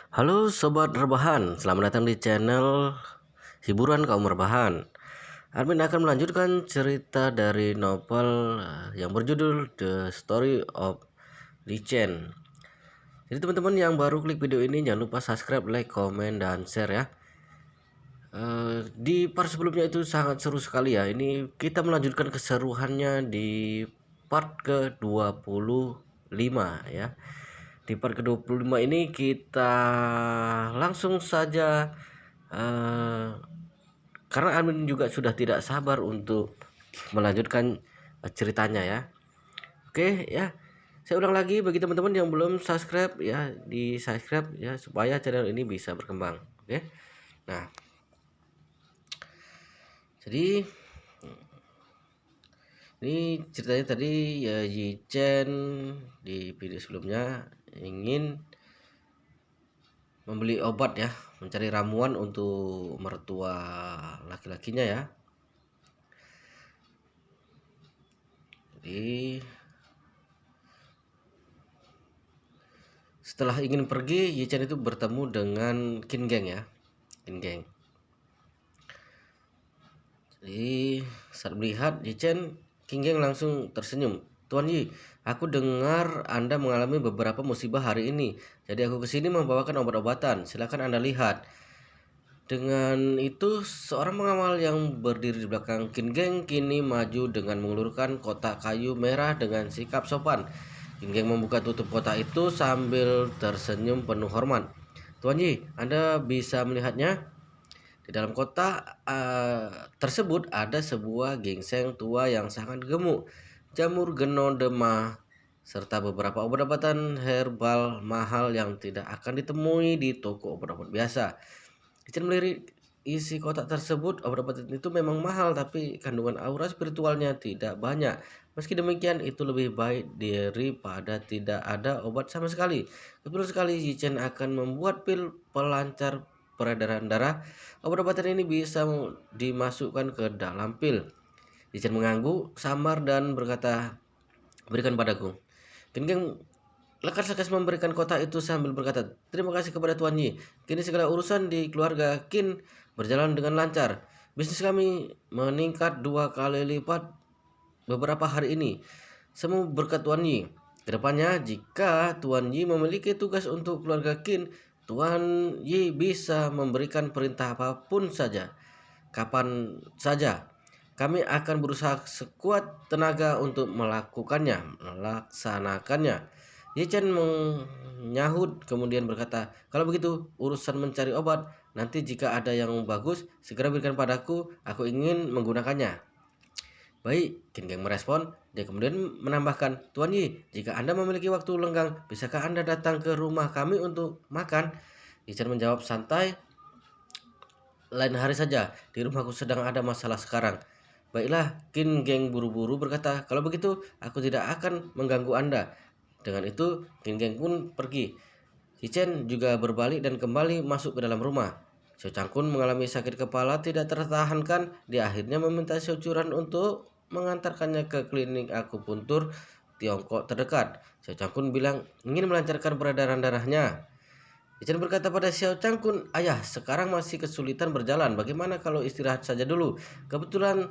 Halo Sobat Rebahan, selamat datang di channel Hiburan Kaum Rebahan. Admin akan melanjutkan cerita dari novel yang berjudul The Story of Lichen. Jadi teman-teman yang baru klik video ini jangan lupa subscribe, like, komen, dan share ya. Di part sebelumnya itu sangat seru sekali ya. Ini kita melanjutkan keseruannya di part ke-25 ya. Di part ke-25 ini kita langsung saja karena admin juga sudah tidak sabar untuk melanjutkan ceritanya ya. Oke ya. Saya ulang lagi bagi teman-teman yang belum subscribe ya, di subscribe ya supaya channel ini bisa berkembang. Oke. Nah, jadi ini ceritanya tadi ya, Yi Chen di video sebelumnya ingin membeli obat ya, mencari ramuan untuk mertua laki-lakinya ya. Jadi setelah ingin pergi, Yi Chen itu bertemu dengan Qin Geng ya, Qin Geng. Jadi saat melihat Yi Chen, Qin Geng langsung tersenyum. Tuan Yi, aku dengar Anda mengalami beberapa musibah hari ini. Jadi aku kesini membawakan obat-obatan. Silakan Anda lihat. Dengan itu, seorang pengawal yang berdiri di belakang Qin Geng kini maju dengan mengulurkan kotak kayu merah dengan sikap sopan. Qin Geng membuka tutup kotak itu sambil tersenyum penuh hormat. Tuan Yi, Anda bisa melihatnya? Di dalam kotak tersebut ada sebuah gingseng tua yang sangat gemuk, jamur genodema, serta beberapa obat-obatan herbal mahal yang tidak akan ditemui di toko obat-obat biasa. Richard melirik isi kotak tersebut. Obat-obatan itu memang mahal, tapi kandungan aura spiritualnya tidak banyak. Meski demikian, itu lebih baik daripada tidak ada obat sama sekali. Betul sekali, Yichen akan membuat pil pelancar peredaran darah. Obat-obatan ini bisa dimasukkan ke dalam pil. Yichen mengangguk samar dan berkata, berikan padaku. Kemudian lekas-lekas memberikan kotak itu sambil berkata, terima kasih kepada Tuan Yi. Kini segala urusan di keluarga Qin berjalan dengan lancar. Bisnis kami meningkat 2 kali lipat beberapa hari ini. Semua berkat Tuan Yi. Kedepannya, jika Tuan Yi memiliki tugas untuk keluarga Qin, Tuan Yi bisa memberikan perintah apapun saja, kapan saja. Kami akan berusaha sekuat tenaga untuk melaksanakannya. Ye Chen menyahut kemudian berkata, kalau begitu urusan mencari obat, nanti jika ada yang bagus, segera berikan padaku, aku ingin menggunakannya. Baik, Qin Geng merespon. Dia kemudian menambahkan, Tuan Yi, jika Anda memiliki waktu lenggang, bisakah Anda datang ke rumah kami untuk makan? Ye Chen menjawab santai, lain hari saja, di rumahku sedang ada masalah sekarang. Baiklah, Qin Geng buru-buru berkata, kalau begitu aku tidak akan mengganggu Anda. Dengan itu, Qin Geng pun pergi. Si Chen juga berbalik dan kembali masuk ke dalam rumah. Xiao Changkun mengalami sakit kepala tidak tertahankan. Dia akhirnya meminta Xiao Churan untuk mengantarkannya ke klinik akupuntur Tiongkok terdekat. Xiao Changkun bilang ingin melancarkan peredaran darahnya. Chen berkata pada Xiao Changkun, ayah sekarang masih kesulitan berjalan, bagaimana kalau istirahat saja dulu? Kebetulan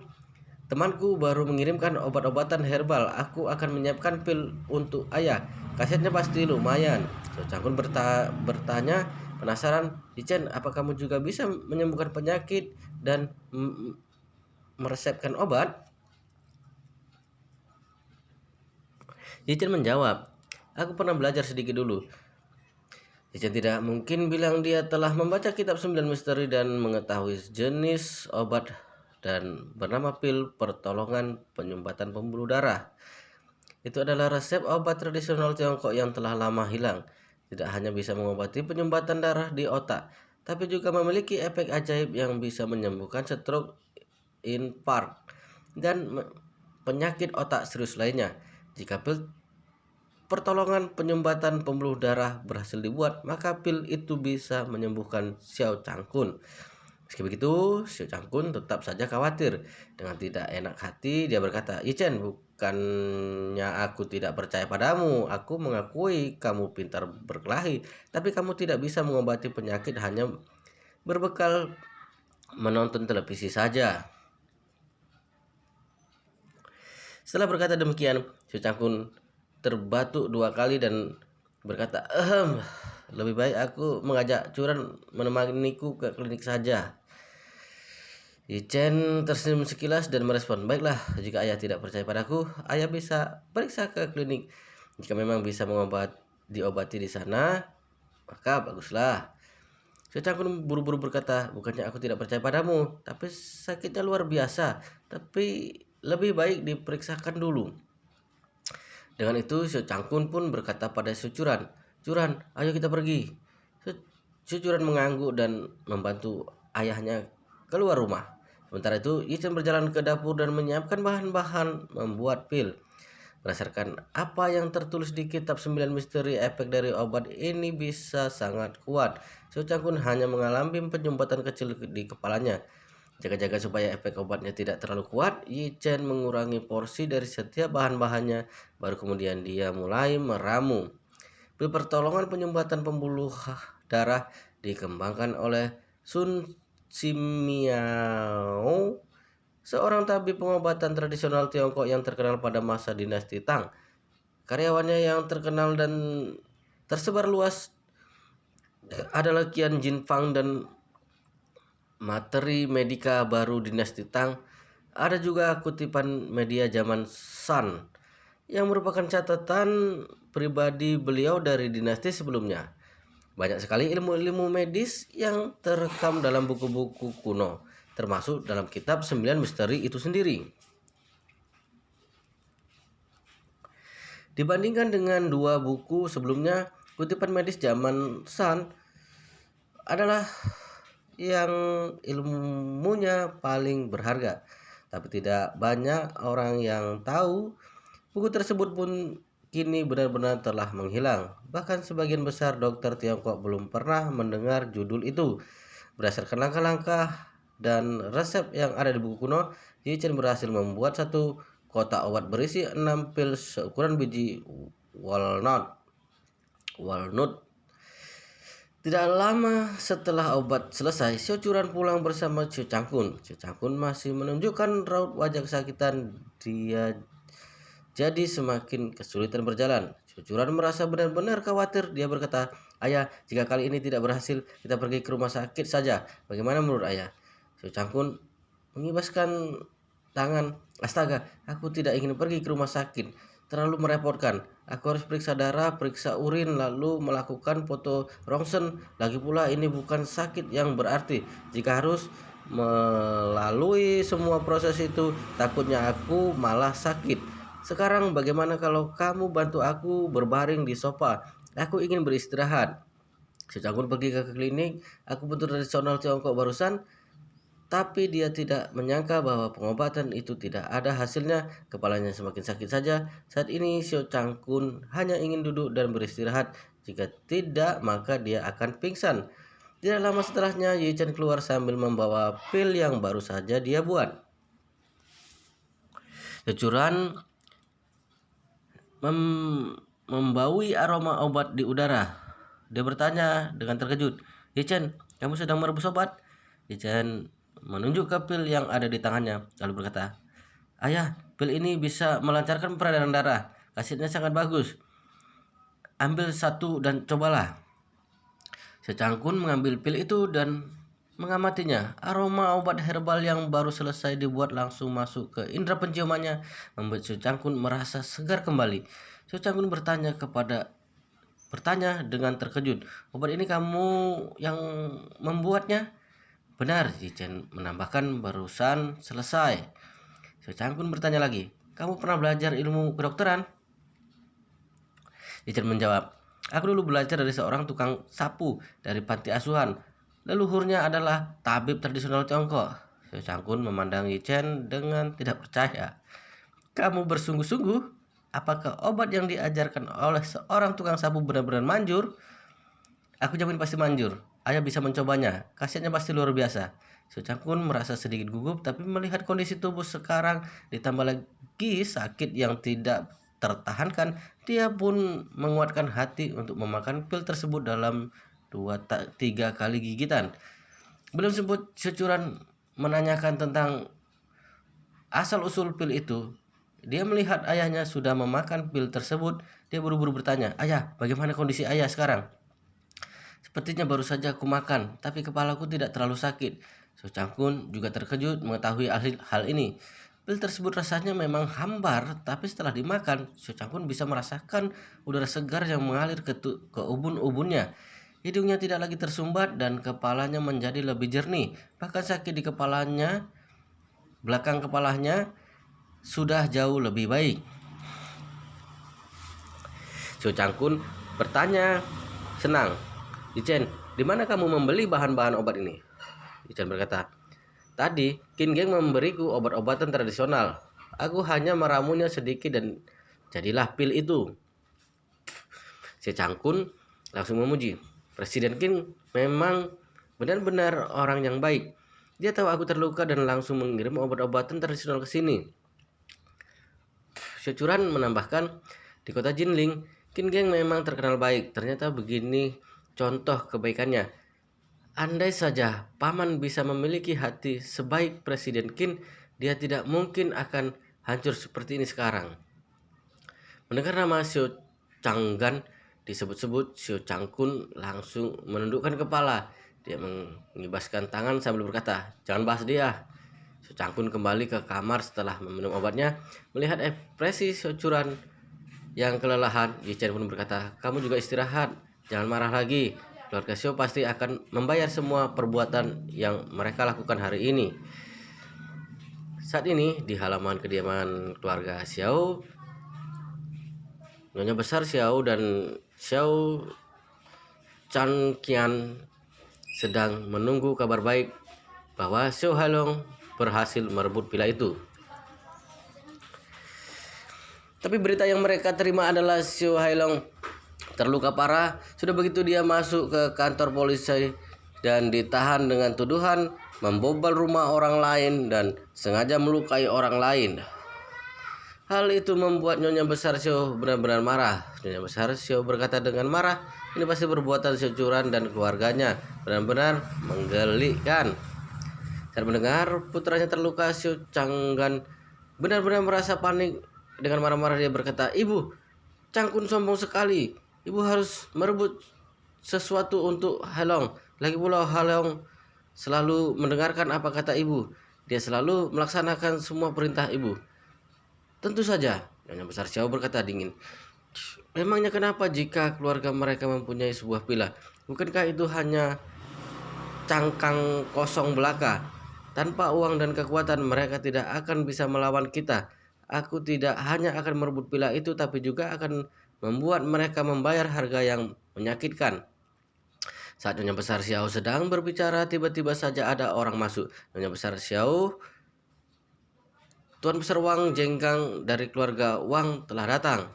temanku baru mengirimkan obat-obatan herbal, aku akan menyiapkan pil untuk ayah, kasetnya pasti lumayan. Xiao Changkun bertanya, penasaran, Chen, apa kamu juga bisa menyembuhkan penyakit dan meresepkan obat? Chen menjawab, aku pernah belajar sedikit dulu. Richard tidak mungkin bilang dia telah membaca kitab 9 misteri dan mengetahui jenis obat dan bernama pil pertolongan penyumbatan pembuluh darah. Itu adalah resep obat tradisional Tiongkok yang telah lama hilang. Tidak hanya bisa mengobati penyumbatan darah di otak, tapi juga memiliki efek ajaib yang bisa menyembuhkan stroke, infark, dan penyakit otak serius lainnya. Jika pil pertolongan penyumbatan pembuluh darah berhasil dibuat, maka pil itu bisa menyembuhkan Xiao Changkun. Meski begitu, Xiao Changkun tetap saja khawatir. Dengan tidak enak hati, dia berkata, Yichen, bukannya aku tidak percaya padamu. Aku mengakui kamu pintar berkelahi, tapi kamu tidak bisa mengobati penyakit hanya berbekal menonton televisi saja. Setelah berkata demikian, Xiao Changkun terbatuk 2 kali dan berkata, lebih baik aku mengajak Curan menemaniku ke klinik saja. Yichen tersenyum sekilas dan merespon, baiklah, jika ayah tidak percaya padaku, ayah bisa periksa ke klinik. Jika memang bisa diobati di sana, maka baguslah. Xiao Changkun buru-buru berkata, bukannya aku tidak percaya padamu, tapi sakitnya luar biasa. Tapi lebih baik diperiksakan dulu. Dengan itu, Xiao Changkun pun berkata pada Su Curan, Curan, ayo kita pergi. Su Curan mengangguk dan membantu ayahnya keluar rumah. Sementara itu, Yichen berjalan ke dapur dan menyiapkan bahan-bahan membuat pil. Berdasarkan apa yang tertulis di kitab 9 misteri, efek dari obat ini bisa sangat kuat. Xiao Changkun hanya mengalami penyumbatan kecil di kepalanya. Jaga-jaga supaya efek obatnya tidak terlalu kuat, Yichen mengurangi porsi dari setiap bahan-bahannya, baru kemudian dia mulai meramu. Pil pertolongan penyumbatan pembuluh darah dikembangkan oleh Sun Simiao, seorang tabib pengobatan tradisional Tiongkok yang terkenal pada masa dinasti Tang. Karyawannya yang terkenal dan tersebar luas adalah Qian Jinfang dan materi medika baru dinasti Tang. Ada juga kutipan media zaman San yang merupakan catatan pribadi beliau dari dinasti sebelumnya. Banyak sekali ilmu-ilmu medis yang terekam dalam buku-buku kuno, termasuk dalam kitab 9 misteri itu sendiri. Dibandingkan dengan 2 buku sebelumnya, kutipan medis zaman San adalah yang ilmunya paling berharga. Tapi tidak banyak orang yang tahu buku tersebut pun kini benar-benar telah menghilang. Bahkan sebagian besar dokter Tiongkok belum pernah mendengar judul itu. Berdasarkan langkah-langkah dan resep yang ada di buku kuno, Yichen berhasil membuat satu kotak obat berisi 6 pil seukuran biji walnut. Tidak lama setelah obat selesai, Xiao Curan pulang bersama Xiao Changkun. Xiao Changkun masih menunjukkan raut wajah kesakitan. Dia jadi semakin kesulitan berjalan. Xiao Curan merasa benar-benar khawatir. Dia berkata, ayah, jika kali ini tidak berhasil, kita pergi ke rumah sakit saja. Bagaimana menurut ayah? Xiao Changkun mengibaskan tangan. Astaga, aku tidak ingin pergi ke rumah sakit. Terlalu merepotkan. Aku harus periksa darah, periksa urin, lalu melakukan foto rongsen. Lagi pula ini bukan sakit yang berarti. Jika harus melalui semua proses itu, takutnya aku malah sakit. Sekarang bagaimana kalau kamu bantu aku berbaring di sofa? Aku ingin beristirahat. Xiao Changkun pergi ke klinik akupuntur tradisional Tiongkok barusan, tapi dia tidak menyangka bahwa pengobatan itu tidak ada hasilnya. Kepalanya semakin sakit saja. Saat ini Xiao Changkun hanya ingin duduk dan beristirahat. Jika tidak, maka dia akan pingsan. Tidak lama setelahnya, Yichen keluar sambil membawa pil yang baru saja dia buat. Kecuran membaui aroma obat di udara. Dia bertanya dengan terkejut, Yichen, kamu sedang merebus obat? Yichen menunjuk ke pil yang ada di tangannya, lalu berkata, ayah, pil ini bisa melancarkan peredaran darah. Khasiatnya sangat bagus. Ambil satu dan cobalah. Xiao Changkun mengambil pil itu dan mengamatinya. Aroma obat herbal yang baru selesai dibuat langsung masuk ke indera penciumannya, membuat Xiao Changkun merasa segar kembali. Xiao Changkun bertanya dengan terkejut, obat ini kamu yang membuatnya? Benar, Yichen menambahkan, barusan selesai. Xiao Changkun bertanya lagi, kamu pernah belajar ilmu kedokteran? Yichen menjawab, aku dulu belajar dari seorang tukang sapu dari panti asuhan. Leluhurnya adalah tabib tradisional Tiongkok. Xiao Changkun memandang Yichen dengan tidak percaya. Kamu bersungguh-sungguh? Apakah obat yang diajarkan oleh seorang tukang sapu benar-benar manjur? Aku jamin pasti manjur. ayah bisa mencobanya. Khasiatnya pasti luar biasa. Xiao Changkun merasa sedikit gugup, tapi melihat kondisi tubuh sekarang ditambah lagi sakit yang tidak tertahankan, dia pun menguatkan hati untuk memakan pil tersebut dalam 2-3 kali gigitan. Belum sempat securan menanyakan tentang asal-usul pil itu, dia melihat ayahnya sudah memakan pil tersebut. Dia buru-buru bertanya, "Ayah, bagaimana kondisi ayah sekarang?" "Sepertinya baru saja aku makan, tapi kepalaku tidak terlalu sakit." So Changkun juga terkejut mengetahui hal ini. Pil tersebut rasanya memang hambar, tapi setelah dimakan, So Changkun bisa merasakan udara segar yang mengalir ke ubun-ubunnya. Hidungnya tidak lagi tersumbat dan kepalanya menjadi lebih jernih. Bahkan sakit di belakang kepalanya sudah jauh lebih baik. Xiao Changkun bertanya senang, "Yichen, di mana kamu membeli bahan-bahan obat ini?" Yichen berkata, "Tadi Qin Geng memberiku obat-obatan tradisional. Aku hanya meramunya sedikit dan jadilah pil itu." Xiao Changkun langsung memuji, "Presiden Qin memang benar-benar orang yang baik. Dia tahu aku terluka dan langsung mengirim obat-obatan tradisional ke sini." Securan menambahkan, "Di kota Jinling, Qin Geng memang terkenal baik. Ternyata begini contoh kebaikannya. Andai saja paman bisa memiliki hati sebaik Presiden Qin, dia tidak mungkin akan hancur seperti ini sekarang." Mendengar nama Xiao Changgan disebut-sebut, Xiao Changkun langsung menundukkan kepala. Dia mengibaskan tangan sambil berkata, "Jangan bahas dia." Xiao Changkun kembali ke kamar setelah meminum obatnya. Melihat ekspresi Curan yang kelelahan, Yichen pun berkata, "Kamu juga istirahat, jangan marah lagi. Keluarga Xiao pasti akan membayar semua perbuatan yang mereka lakukan hari ini." Saat ini di halaman kediaman keluarga Xiao, Nyonya Besar Xiao dan Xiao Chanqian sedang menunggu kabar baik bahwa Xiao Hailong berhasil merebut villa itu. Tapi berita yang mereka terima adalah Xiao Hailong terluka parah. Sudah begitu dia masuk ke kantor polisi dan ditahan dengan tuduhan membobol rumah orang lain dan sengaja melukai orang lain. Hal itu membuat Nyonya Besar Xiao benar-benar marah. Nyonya Besar Xiao berkata dengan marah, "Ini pasti perbuatan Curan dan keluarganya. Benar-benar menggelikan." Saat mendengar putranya terluka, Xiao Changgan benar-benar merasa panik. Dengan marah-marah dia berkata, "Ibu, Changkun sombong sekali. Ibu harus merebut sesuatu untuk Halong. Lagi pula Halong selalu mendengarkan apa kata ibu. Dia selalu melaksanakan semua perintah ibu." "Tentu saja," Nyonya Besar Xiao berkata dingin. "Memangnya kenapa jika keluarga mereka mempunyai sebuah villa? Bukankah itu hanya cangkang kosong belaka? Tanpa uang dan kekuatan mereka tidak akan bisa melawan kita. Aku tidak hanya akan merebut villa itu, tapi juga akan membuat mereka membayar harga yang menyakitkan." Saat Nyonya Besar Xiao sedang berbicara, tiba-tiba saja ada orang masuk. Nyonya Besar Xiao, Tuan Besar Wang Jenggang dari keluarga Wang telah datang.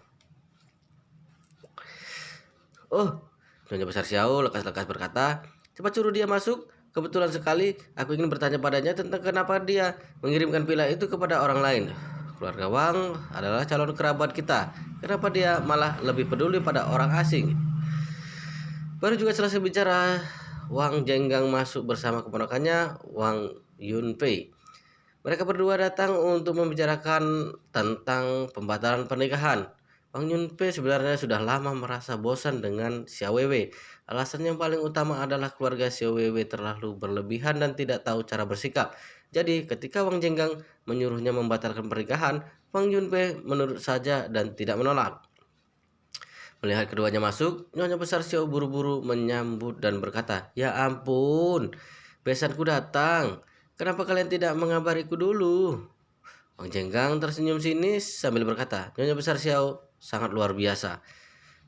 "Oh," Nyonya Besar Xiao lekas-lekas berkata, "cepat suruh dia masuk. Kebetulan sekali aku ingin bertanya padanya tentang kenapa dia mengirimkan villa itu kepada orang lain. Keluarga Wang adalah calon kerabat kita. Kenapa dia malah lebih peduli pada orang asing?" Baru juga selesai bicara, Wang Jenggang masuk bersama keponakannya Wang Yunfei. Mereka berdua datang untuk membicarakan tentang pembatalan pernikahan. Wang Yunfei sebenarnya sudah lama merasa bosan dengan Xia Weiwei. Alasan yang paling utama adalah keluarga Xia Weiwei terlalu berlebihan dan tidak tahu cara bersikap. Jadi ketika Wang Jenggang menyuruhnya membatalkan pernikahan, Wang Yunfei menurut saja dan tidak menolak. Melihat keduanya masuk, Nyonya Besar Xiao buru-buru menyambut dan berkata, "Ya ampun, besanku datang. Kenapa kalian tidak mengabariku dulu?" Wang Jenggang tersenyum sinis sambil berkata, "Nyonya Besar Xiao sangat luar biasa."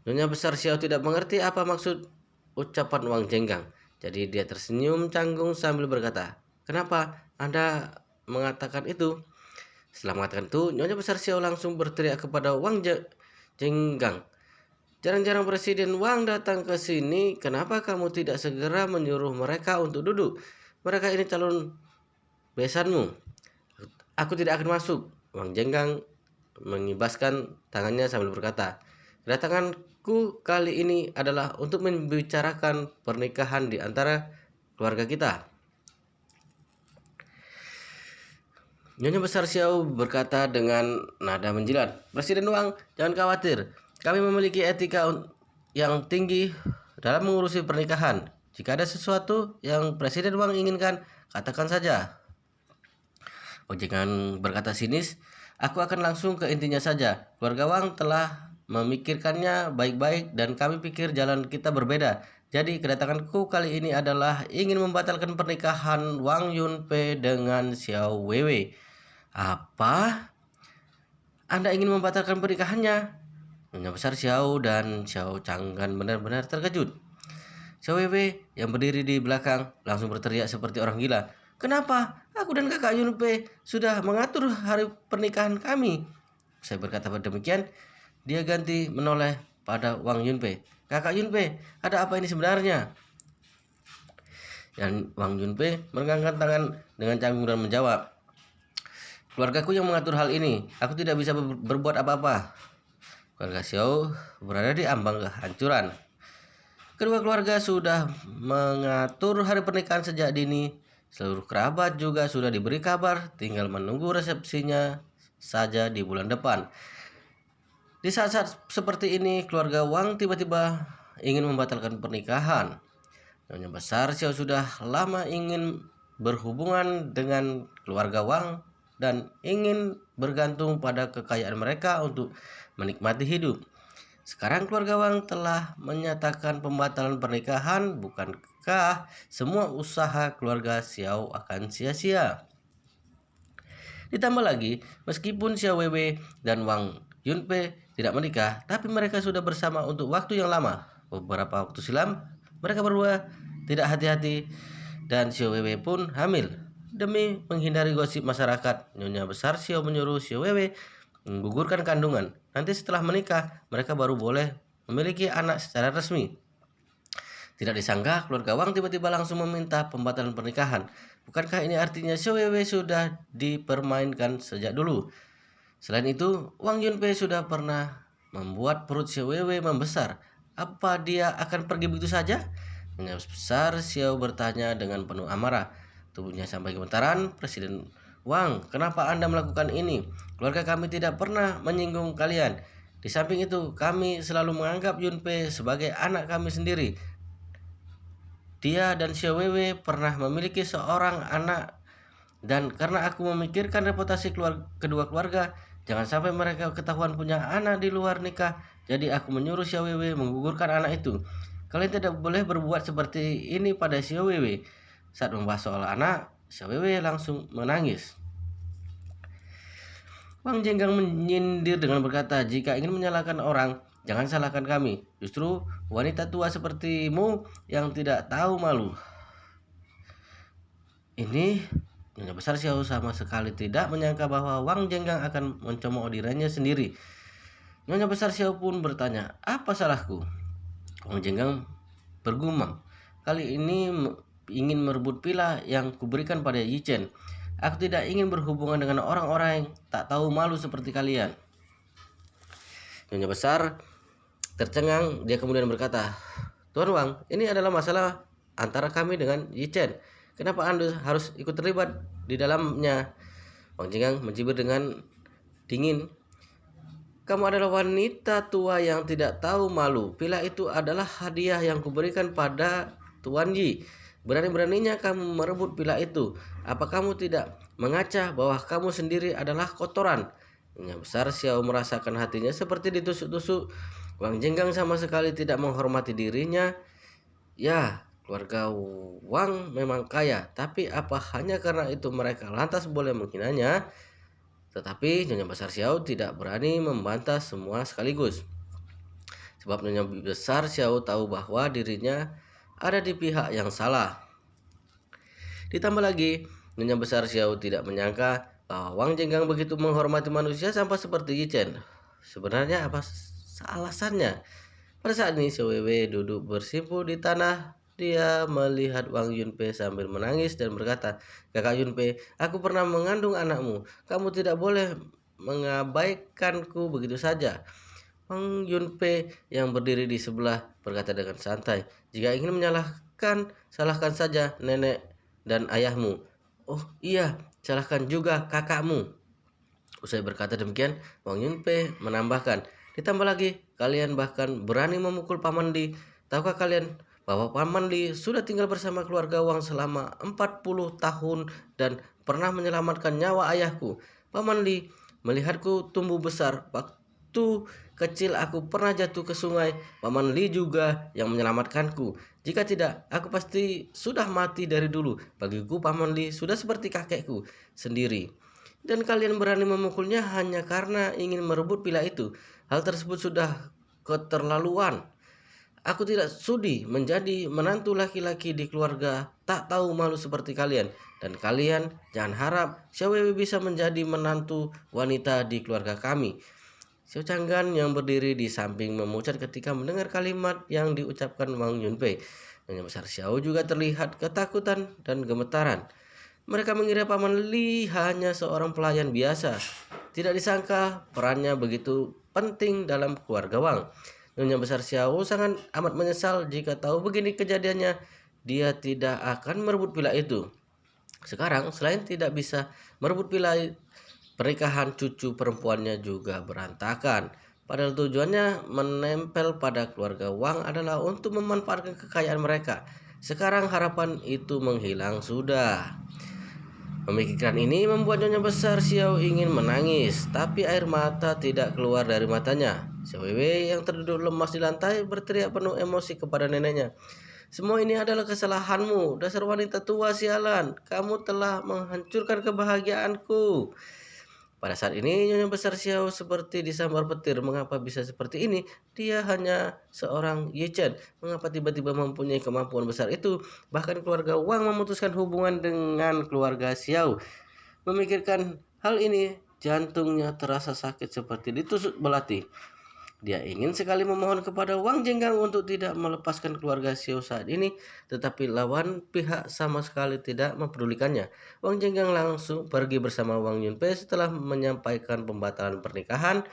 Nyonya Besar Xiao tidak mengerti apa maksud ucapan Wang Jenggang. Jadi dia tersenyum canggung sambil berkata, "Kenapa Anda mengatakan itu?" Setelah mengatakan itu, Nyonya Besar Xiao langsung berteriak kepada Jenggang, Jarang-jarang Presiden Wang datang ke sini. Kenapa kamu tidak segera menyuruh mereka untuk duduk? Mereka ini calon besanmu. Aku tidak akan masuk. Wang Jenggang mengibaskan tangannya sambil berkata, kedatanganku kali ini adalah untuk membicarakan pernikahan di antara keluarga kita. Nyonya Besar Xiao berkata dengan nada menjilat, Presiden Wang, jangan khawatir. Kami memiliki etika yang tinggi dalam mengurusi pernikahan. Jika ada sesuatu yang Presiden Wang inginkan, katakan saja. Wang Jenggang berkata sinis, aku akan langsung ke intinya saja. Keluarga Wang telah memikirkannya baik-baik dan kami pikir jalan kita berbeda. Jadi kedatanganku kali ini adalah ingin membatalkan pernikahan Wang Yunpei dengan Xiao Weiwei. Apa? Anda ingin membatalkan pernikahannya? Nyonya Besar Xiao dan Xiao Changgan benar-benar terkejut. Xiao Weiwei yang berdiri di belakang langsung berteriak seperti orang gila. Kenapa? Aku dan kakak Yunpei sudah mengatur hari pernikahan kami. Saya berkata demikian, dia ganti menoleh pada Wang Yunpei. Kakak Yunpei, ada apa ini sebenarnya? Dan Wang Yunpei merengangkan tangan dengan canggung dan menjawab, keluargaku yang mengatur hal ini. Aku tidak bisa berbuat apa-apa. Keluarga Xiao berada di ambang kehancuran. Kedua keluarga sudah mengatur hari pernikahan sejak dini. Seluruh kerabat juga sudah diberi kabar, tinggal menunggu resepsinya saja di bulan depan. Di saat-saat seperti ini, keluarga Wang tiba-tiba ingin membatalkan pernikahan. Nyonya Besar Xiao sudah lama ingin berhubungan dengan keluarga Wang dan ingin bergantung pada kekayaan mereka untuk menikmati hidup. Sekarang keluarga Wang telah menyatakan pembatalan pernikahan, bukankah semua usaha keluarga Xiao akan sia-sia? Ditambah lagi, meskipun Xiao Weiwei dan Wang Yunpei tidak menikah, tapi mereka sudah bersama untuk waktu yang lama. Beberapa waktu silam, mereka berdua tidak hati-hati dan Xiao Weiwei pun hamil. Demi menghindari gosip masyarakat, Nyonya Besar Xiao menyuruh Xiao Weiwei menggugurkan kandungan. Nanti setelah menikah, mereka baru boleh memiliki anak secara resmi. Tidak disangka, keluarga Wang tiba-tiba langsung meminta pembatalan pernikahan. Bukankah ini artinya Xiao Weiwei sudah dipermainkan sejak dulu? Selain itu, Wang Yunpei sudah pernah membuat perut Xiao Weiwei membesar. Apa dia akan pergi begitu saja? Nyonya Besar Xiao bertanya dengan penuh amarah. Tubuhnya sampai gemetaran. Presiden Wang, kenapa Anda melakukan ini? Keluarga kami tidak pernah menyinggung kalian. Di samping itu, kami selalu menganggap Yunpei sebagai anak kami sendiri. Dia dan Xiao Weiwei pernah memiliki seorang anak, dan karena aku memikirkan reputasi kedua keluarga, jangan sampai mereka ketahuan punya anak di luar nikah, jadi aku menyuruh Xiao Weiwei menggugurkan anak itu. Kalian tidak boleh berbuat seperti ini pada Xiao Weiwei. Saat membahas soal anak, Xiao Weiwei langsung menangis. Wang Jenggang menyindir dengan berkata, jika ingin menyalahkan orang, jangan salahkan kami. Justru wanita tua sepertimu yang tidak tahu malu. Ini Nyonya Besar Xiao sama sekali tidak menyangka bahwa Wang Jenggang akan mencemooh dirinya sendiri. Nyonya Besar Xiao pun bertanya, apa salahku? Wang Jenggang bergumam, kali ini ingin merebut pilah yang kuberikan pada Yi Chen. Aku tidak ingin berhubungan dengan orang-orang yang tak tahu malu seperti kalian. Nyonya Besar tercengang, dia kemudian berkata, Tuan Wang, ini adalah masalah antara kami dengan Yi Chen. Kenapa Anda harus ikut terlibat di dalamnya? Wang Jinggang mencibir dengan dingin. Kamu adalah wanita tua yang tidak tahu malu. Pilah itu adalah hadiah yang kuberikan pada Tuan Yi. Berani-beraninya kamu merebut pilah itu. Apa kamu tidak mengaca bahwa kamu sendiri adalah kotoran? Nyonya Besar Xiao merasakan hatinya seperti ditusuk-tusuk. Wang Jinggang sama sekali tidak menghormati dirinya. Ya, keluarga Wang memang kaya, tapi apa hanya karena itu mereka lantas boleh menghinanya? Tetapi Nyonya Besar Xiao tidak berani membantah semua sekaligus. Sebab Nyonya Besar Xiao tahu bahwa dirinya ada di pihak yang salah. Ditambah lagi, Nyonya Besar Xiao tidak menyangka bahwa Wang Jenggang begitu menghormati manusia sampai seperti Yi Chen. Sebenarnya apa alasannya? Pada saat ini Wewe duduk bersimpu di tanah. Dia melihat Wang Yunpei sambil menangis dan berkata, "Kakak Yunpei, aku pernah mengandung anakmu. Kamu tidak boleh mengabaikanku begitu saja." Wang Yunpei yang berdiri di sebelah berkata dengan santai, "Jika ingin menyalahkan, salahkan saja nenek dan ayahmu. Oh iya, salahkan juga kakakmu." Usai berkata demikian, Wang Yunpei menambahkan, "Ditambah lagi, kalian bahkan berani memukul Paman Li. Tahukah kalian bahwa Paman Li sudah tinggal bersama keluarga Wang selama 40 tahun dan pernah menyelamatkan nyawa ayahku. Paman Li melihatku tumbuh besar. Waktu kecil aku pernah jatuh ke sungai. Paman Li juga yang menyelamatkanku. Jika tidak, aku pasti sudah mati dari dulu. Bagiku Paman Li sudah seperti kakekku sendiri. Dan kalian berani memukulnya hanya karena ingin merebut pila itu. Hal tersebut sudah keterlaluan. Aku tidak sudi menjadi menantu laki-laki di keluarga tak tahu malu seperti kalian. Dan kalian jangan harap Xiao Wei bisa menjadi menantu wanita di keluarga kami." Xiao Changgan yang berdiri di samping memucat ketika mendengar kalimat yang diucapkan Wang Yunpei. Nyonya besar Xiao juga terlihat ketakutan dan gemetaran. Mereka mengira Paman Li hanya seorang pelayan biasa. Tidak disangka perannya begitu penting dalam keluarga Wang. Nyonya besar Xiao sangat amat menyesal jika tahu begini kejadiannya. Dia tidak akan merebut pila itu. Sekarang selain tidak bisa merebut pila, pernikahan cucu perempuannya juga berantakan. Padahal tujuannya menempel pada keluarga Wang adalah untuk memanfaatkan kekayaan mereka. Sekarang harapan itu menghilang sudah. Pemikiran ini membuat Nyonya besar Xiao ingin menangis, tapi air mata tidak keluar dari matanya. Xiao Wei yang terduduk lemas di lantai berteriak penuh emosi kepada neneknya. "Semua ini adalah kesalahanmu, dasar wanita tua sialan. Kamu telah menghancurkan kebahagiaanku." Pada saat ini Nyonya besar Xiao seperti disambar petir. Mengapa bisa seperti ini? Dia hanya seorang Ye Chen. Mengapa tiba-tiba mempunyai kemampuan besar itu? Bahkan keluarga Wang memutuskan hubungan dengan keluarga Xiao. Memikirkan hal ini, jantungnya terasa sakit seperti ditusuk belati. Dia ingin sekali memohon kepada Wang Jenggang untuk tidak melepaskan keluarga Xiao saat ini, tetapi lawan pihak sama sekali tidak mempedulikannya. Wang Jenggang langsung pergi bersama Wang Yunpei setelah menyampaikan pembatalan pernikahan.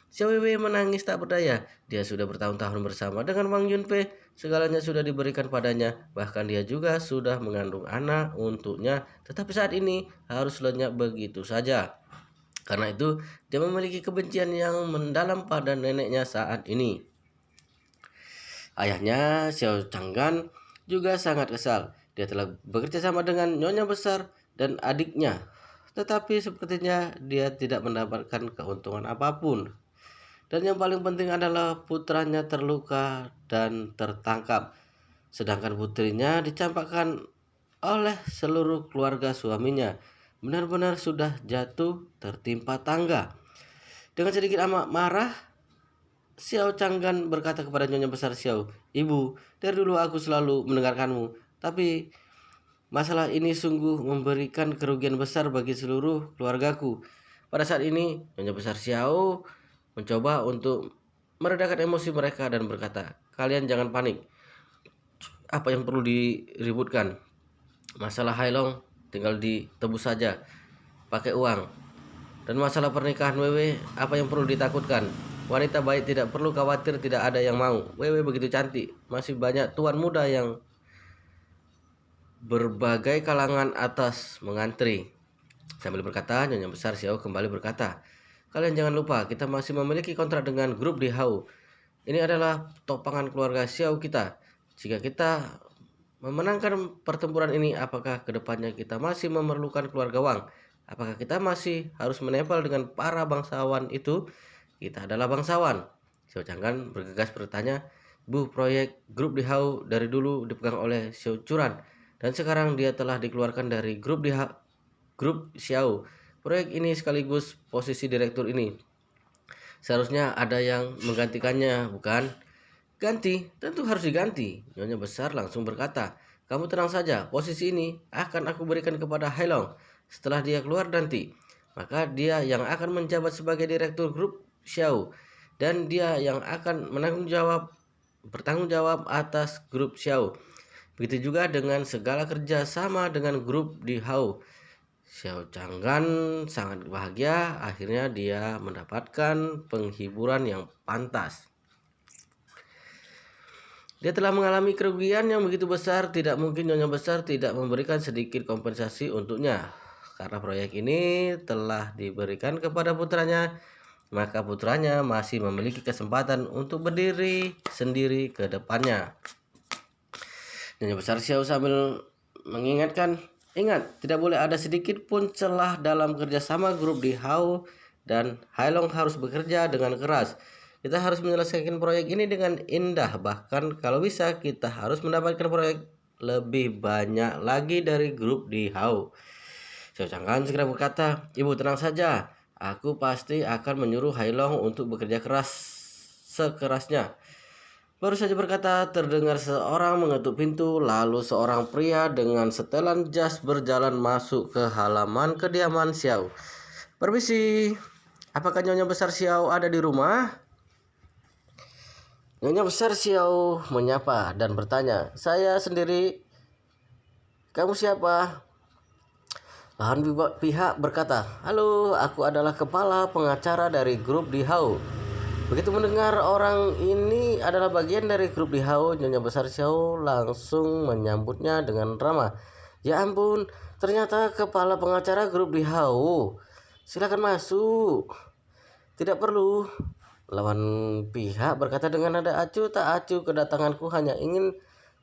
Xiao Wei menangis tak berdaya. Dia sudah bertahun-tahun bersama dengan Wang Yunpei. Segalanya sudah diberikan padanya. Bahkan dia juga sudah mengandung anak untuknya. Tetapi saat ini harus lenyap begitu saja. Karena itu, dia memiliki kebencian yang mendalam pada neneknya saat ini. Ayahnya, Xiao Changgan, juga sangat kesal. Dia telah bekerja sama dengan nyonya besar dan adiknya. Tetapi sepertinya dia tidak mendapatkan keuntungan apapun. Dan yang paling penting adalah putranya terluka dan tertangkap. Sedangkan putrinya dicampakkan oleh seluruh keluarga suaminya. Benar-benar sudah jatuh tertimpa tangga. Dengan sedikit amat marah, Xiao Changgan berkata kepada Nyonya besar Xiao, "Ibu, dari dulu aku selalu mendengarkanmu, tapi masalah ini sungguh memberikan kerugian besar bagi seluruh keluargaku." Pada saat ini, Nyonya besar Xiao mencoba untuk meredakan emosi mereka dan berkata, "Kalian jangan panik. Apa yang perlu diributkan? Masalah Hailong tinggal ditebus saja pakai uang. Dan masalah pernikahan Wewe, apa yang perlu ditakutkan? Wanita baik tidak perlu khawatir tidak ada yang mau. Wewe begitu cantik, masih banyak tuan muda yang berbagai kalangan atas mengantri." Sambil berkata, Nyonya besar Xiao kembali berkata, "Kalian jangan lupa, kita masih memiliki kontrak dengan grup di Hao. Ini adalah topangan keluarga Xiao kita. Jika kita memenangkan pertempuran ini, apakah kedepannya kita masih memerlukan keluarga Wang? Apakah kita masih harus menempel dengan para bangsawan itu? Kita adalah bangsawan." Xiao Changgan bergegas bertanya, "Bu, proyek grup di Hao dari dulu dipegang oleh Xiao Churan, dan sekarang dia telah dikeluarkan dari grup Xiao. Proyek ini sekaligus posisi direktur ini. Seharusnya ada yang menggantikannya, bukan?" "Ganti, tentu harus diganti." Nyonya besar langsung berkata, "Kamu tenang saja, posisi ini akan aku berikan kepada Hailong. Setelah dia keluar nanti, maka dia yang akan menjabat sebagai direktur grup Xiao. Dan dia yang akan menanggung jawab bertanggung jawab atas grup Xiao. Begitu juga dengan segala kerja sama dengan grup di Hao. Xiao Changgan sangat bahagia, akhirnya dia mendapatkan penghiburan yang pantas. Dia telah mengalami kerugian yang begitu besar, tidak mungkin Nyonya Besar tidak memberikan sedikit kompensasi untuknya. Karena proyek ini telah diberikan kepada putranya, maka putranya masih memiliki kesempatan untuk berdiri sendiri ke depannya. Nyonya Besar Xiao sambil mengingatkan, ingat, tidak boleh ada sedikit pun celah dalam kerjasama grup di Hao dan Hailong harus bekerja dengan keras. Kita harus menyelesaikan proyek ini dengan indah, bahkan kalau bisa kita harus mendapatkan proyek lebih banyak lagi dari grup di Hao. Xiao Chang'an segera berkata, Ibu tenang saja, aku pasti akan menyuruh Hailong untuk bekerja keras sekerasnya. Baru saja berkata, terdengar seorang mengetuk pintu, lalu seorang pria dengan setelan jas berjalan masuk ke halaman kediaman Xiao. Permisi, apakah Nyonya Besar Xiao ada di rumah? Nyonya Besar Xiao menyapa dan bertanya, saya sendiri. Kamu siapa? Lahan pihak berkata, halo, aku adalah kepala pengacara dari grup di Hao. Begitu mendengar orang ini adalah bagian dari grup di Hao, Nyonya Besar Xiao langsung menyambutnya dengan ramah. Ya ampun, ternyata kepala pengacara grup di Hao. Silakan masuk. Tidak perlu. Lawan pihak berkata dengan nada acuh tak acuh, kedatanganku hanya ingin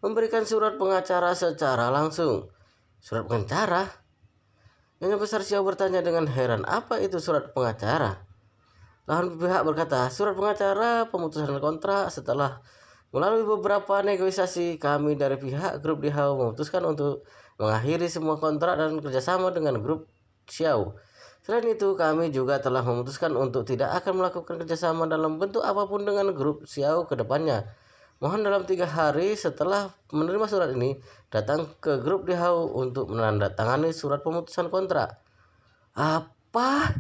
memberikan surat pengacara secara langsung. Surat pengacara? Nyonya Besar Xiao bertanya dengan heran, apa itu surat pengacara? Lawan pihak berkata, surat pengacara pemutusan kontrak. Setelah melalui beberapa negosiasi, kami dari pihak grup di Hao memutuskan untuk mengakhiri semua kontrak dan kerjasama dengan grup Xiao. Selain itu, kami juga telah memutuskan untuk tidak akan melakukan kerjasama dalam bentuk apapun dengan grup Xiao ke depannya. Mohon dalam 3 hari setelah menerima surat ini, datang ke grup di Hao untuk menandatangani surat pemutusan kontrak. Apa?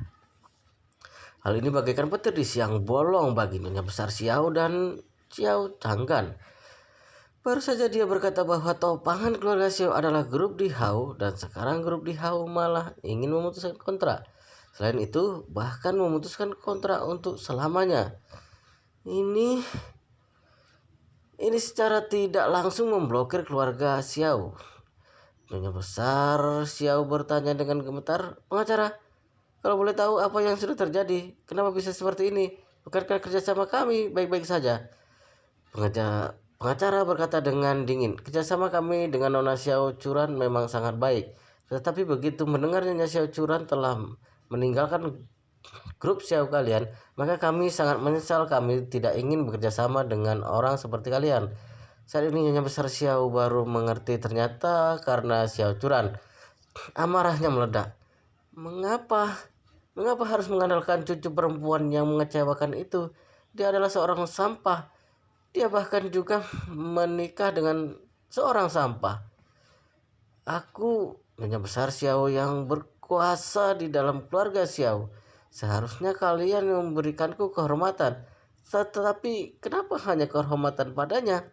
Hal ini bagaikan petir di siang bolong bagi Nyonya Besar Xiao dan Xiao Chang'an. Baru saja dia berkata bahwa topangan keluarga Xiao adalah grup di Hao dan sekarang grup di Hao malah ingin memutuskan kontrak. Selain itu, bahkan memutuskan kontrak untuk selamanya. Ini secara tidak langsung memblokir keluarga Xiao. Nyonya Besar Xiao bertanya dengan gemetar, pengacara, kalau boleh tahu apa yang sudah terjadi, kenapa bisa seperti ini? Bukankah kerjasama kami baik-baik saja? Pengacara berkata dengan dingin, kerjasama kami dengan Nona Xiao Churan memang sangat baik. Tetapi begitu mendengar Nyonya Xiao Churan telah meninggalkan grup Xiao kalian, maka kami sangat menyesal. Kami tidak ingin bekerjasama dengan orang seperti kalian. Saat ini Nyonya Besar Xiao baru mengerti ternyata karena Xiao Churan. Amarahnya meledak. Mengapa harus mengandalkan cucu perempuan yang mengecewakan itu? Dia adalah seorang sampah. Dia bahkan juga menikah dengan seorang sampah. Aku Nyonya Besar Xiao yang berkuasa di dalam keluarga Xiao. Seharusnya kalian memberikanku kehormatan. Tetapi kenapa hanya kehormatan padanya?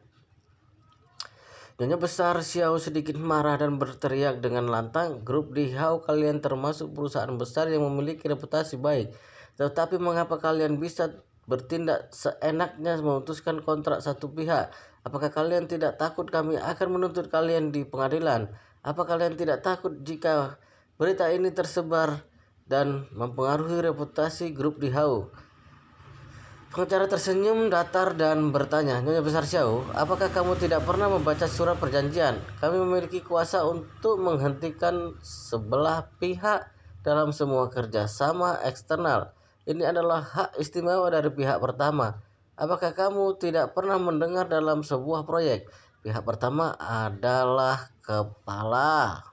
Nyonya Besar Xiao sedikit marah dan berteriak dengan lantang, grup di Hao kalian termasuk perusahaan besar yang memiliki reputasi baik. Tetapi mengapa kalian bisa bertindak seenaknya memutuskan kontrak satu pihak? Apakah kalian tidak takut kami akan menuntut kalian di pengadilan? Apa kalian tidak takut jika berita ini tersebar dan mempengaruhi reputasi grup di Hao? Pengacara tersenyum datar dan bertanya, Nyonya Besar Xiao, apakah kamu tidak pernah membaca surat perjanjian? Kami memiliki kuasa untuk menghentikan sebelah pihak dalam semua kerjasama eksternal. Ini adalah hak istimewa dari pihak pertama. Apakah kamu tidak pernah mendengar dalam sebuah proyek, pihak pertama adalah kepala?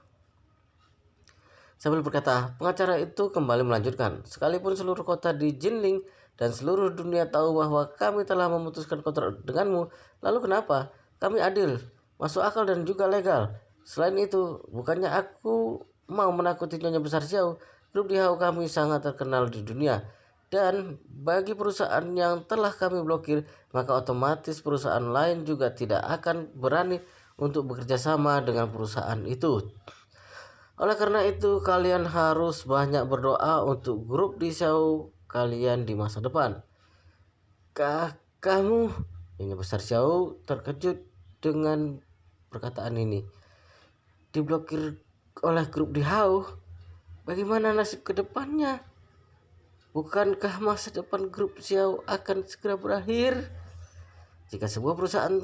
Sambil berkata, pengacara itu kembali melanjutkan, sekalipun seluruh kota di Jinling dan seluruh dunia tahu bahwa kami telah memutuskan kontrak denganmu, lalu kenapa? Kami adil, masuk akal dan juga legal. Selain itu, bukannya aku mau menakuti Nyonya Besar Xiao, grup di Hao kami sangat terkenal di dunia. Dan bagi perusahaan yang telah kami blokir, maka otomatis perusahaan lain juga tidak akan berani untuk bekerja sama dengan perusahaan itu. Oleh karena itu, kalian harus banyak berdoa untuk grup di Xiao kalian di masa depan. Kamu, Nyonya Besar Xiao terkejut dengan perkataan ini. Diblokir oleh grup di Hao, bagaimana nasib ke depannya? Bukankah masa depan grup Xiao akan segera berakhir? Jika sebuah perusahaan